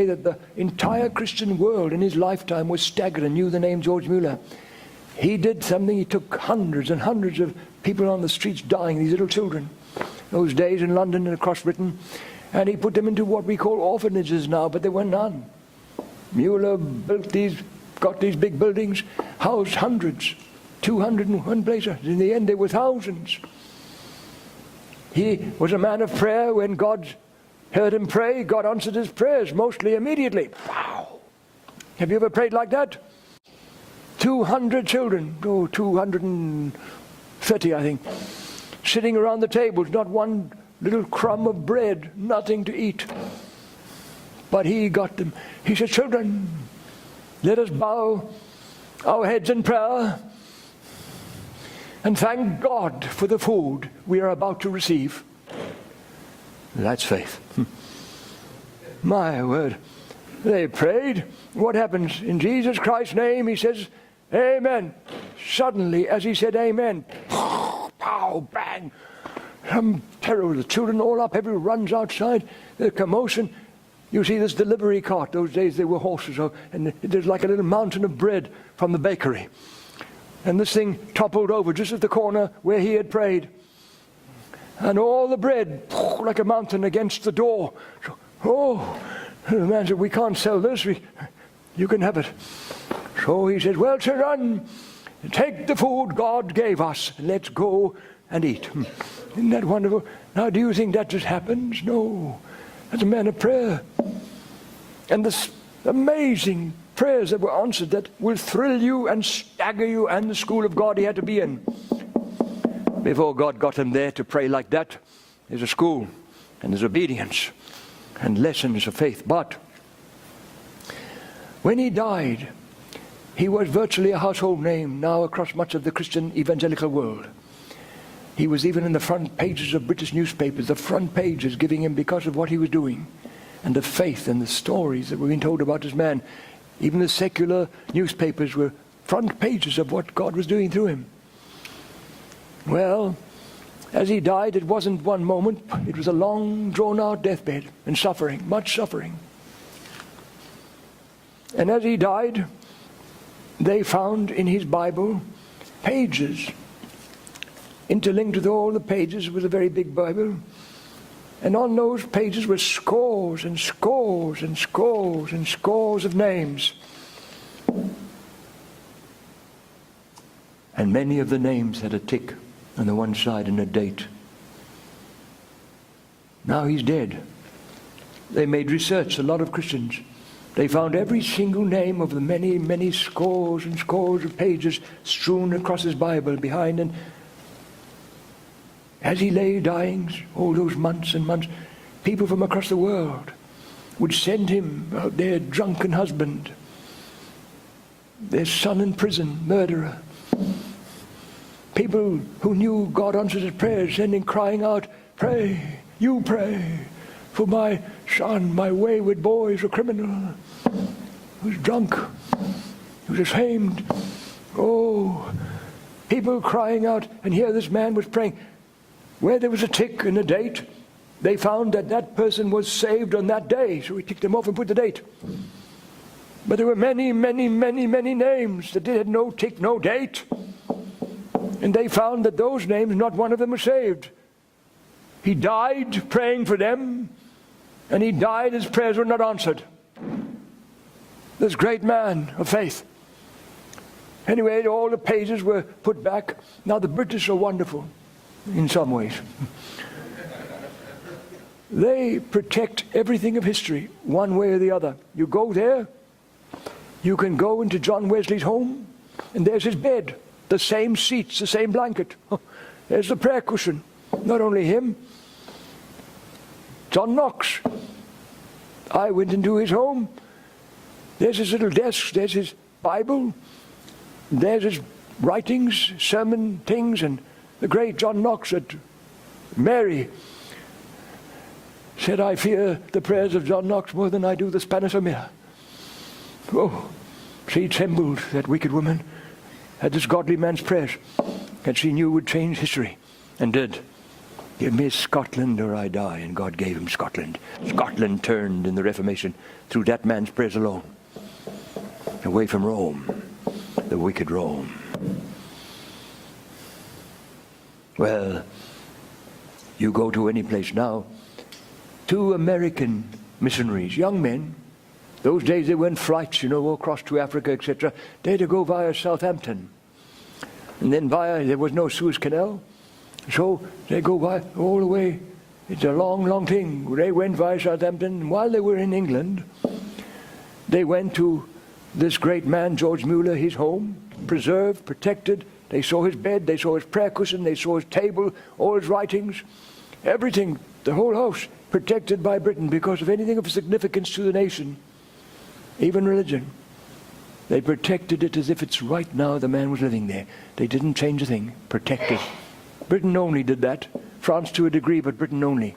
that the entire Christian world in his lifetime was staggered and knew the name George Muller. He did something. He took hundreds and hundreds of people on the streets dying, these little children, those days in London and across Britain, and he put them into what we call orphanages now, but there were none. Muller got these big buildings, housed hundreds, 200 in one place. In the end, there were thousands. He was a man of prayer. When God heard him pray, God answered his prayers mostly immediately. Wow! Have you ever prayed like that? 200 children, 230 I think, sitting around the tables, not one little crumb of bread, nothing to eat. But he got them. He said, children, let us bow our heads in prayer and thank God for the food we are about to receive. That's faith. My word. They prayed. What happens? In Jesus Christ's name, he says, amen. Suddenly, as he said amen, pow, bang, some terror. The children all up, everyone runs outside, the commotion. You see this delivery cart, those days they were horses, and there's like a little mountain of bread from the bakery. And this thing toppled over just at the corner where he had prayed. And all the bread, like a mountain against the door. So, the man said, we can't sell this, you can have it. So he said, well, children, take the food God gave us, and let's go and eat. Isn't that wonderful? Now, do you think that just happens? No. That's a man of prayer. And this amazing prayers that were answered that will thrill you and stagger you, and the school of God he had to be in. Before God got him there to pray like that, there's a school, and there's obedience, and lessons of faith. But when he died, he was virtually a household name now across much of the Christian evangelical world. He was even in the front pages of British newspapers, the front pages giving him because of what he was doing, and the faith and the stories that were being told about this man. Even the secular newspapers were front pages of what God was doing through him. Well, as he died, it wasn't one moment. It was a long, drawn-out deathbed and suffering, much suffering. And as he died, they found in his Bible pages. Interlinked with all the pages was a very big Bible. And on those pages were scores and scores and scores and scores of names. And many of the names had a tick on the one side and a date. Now he's dead. They made research, a lot of Christians. They found every single name of the many, many scores and scores of pages strewn across his Bible behind. And as he lay dying, all those months and months, people from across the world would send him their drunken husband, their son in prison, murderer. People who knew God answered his prayers, sending, crying out, pray, you pray for my son, my wayward boy is a criminal, who's drunk, who's ashamed. Oh, people crying out, and here this man was praying. Where there was a tick and a date, they found that that person was saved on that day. So we ticked them off and put the date. But there were many, many, many, many names that had no tick, no date. And they found that those names, not one of them was saved. He died praying for them, and he died, his prayers were not answered. This great man of faith. Anyway, all the pages were put back. Now the British are wonderful. In some ways. They protect everything of history, one way or the other. You go there, you can go into John Wesley's home, and there's his bed, the same seats, the same blanket. There's the prayer cushion. Not only him, John Knox. I went into his home. There's his little desk, there's his Bible, there's his writings, sermon things, and the great John Knox said, Mary said, I fear the prayers of John Knox more than I do the Spanish Amir. Oh, she trembled, that wicked woman, at this godly man's prayers, that she knew would change history, and did. Give me Scotland or I die. And God gave him Scotland. Scotland turned in the Reformation through that man's prayers alone. Away from Rome, the wicked Rome. Well, you go to any place now, 2 American missionaries, young men. Those days they went flights, across to Africa, etc. They had to go via Southampton. And then there was no Suez Canal. So they go by all the way. It's a long, long thing. They went via Southampton. And while they were in England, they went to this great man, George Muller, his home, preserved, protected. They saw his bed, they saw his prayer cushion, they saw his table, all his writings, everything, the whole house, protected by Britain because of anything of significance to the nation, even religion. They protected it as if it's right now the man was living there. They didn't change a thing, protected. Britain only did that. France to a degree, but Britain only.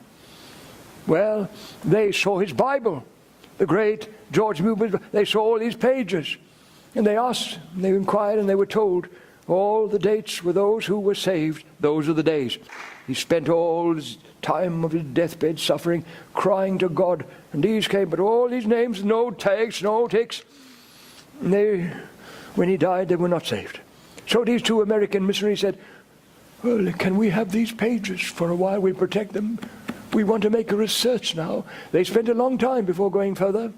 Well, they saw his Bible. The great George Muller, they saw all these pages. And they asked, and they inquired, and they were told, all the dates were those who were saved. Those are the days. He spent all his time of his deathbed suffering, crying to God. And these came, but all these names, no tags, no ticks. And when he died, they were not saved. So these 2 American missionaries said, well, can we have these pages for a while? We protect them. We want to make a research now. They spent a long time before going further.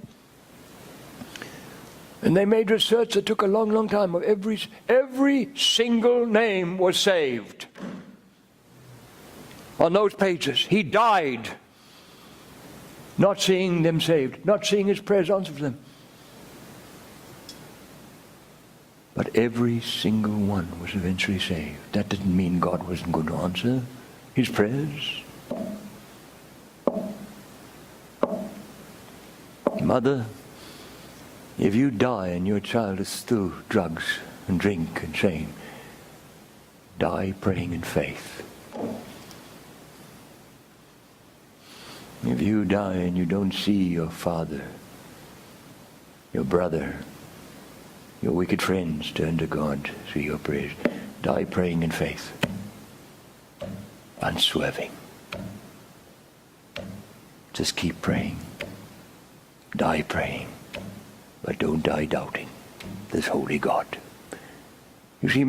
And they made research that took a long, long time. Every single name was saved on those pages. He died not seeing them saved, not seeing his prayers answered for them. But every single one was eventually saved. That didn't mean God wasn't going to answer his prayers. Mother, if you die and your child is still drugs and drink and shame, die praying in faith. If you die and you don't see your father, your brother, your wicked friends turn to God through your prayers, die praying in faith, unswerving. Just keep praying. Die praying. But don't die doubting this holy God. You see,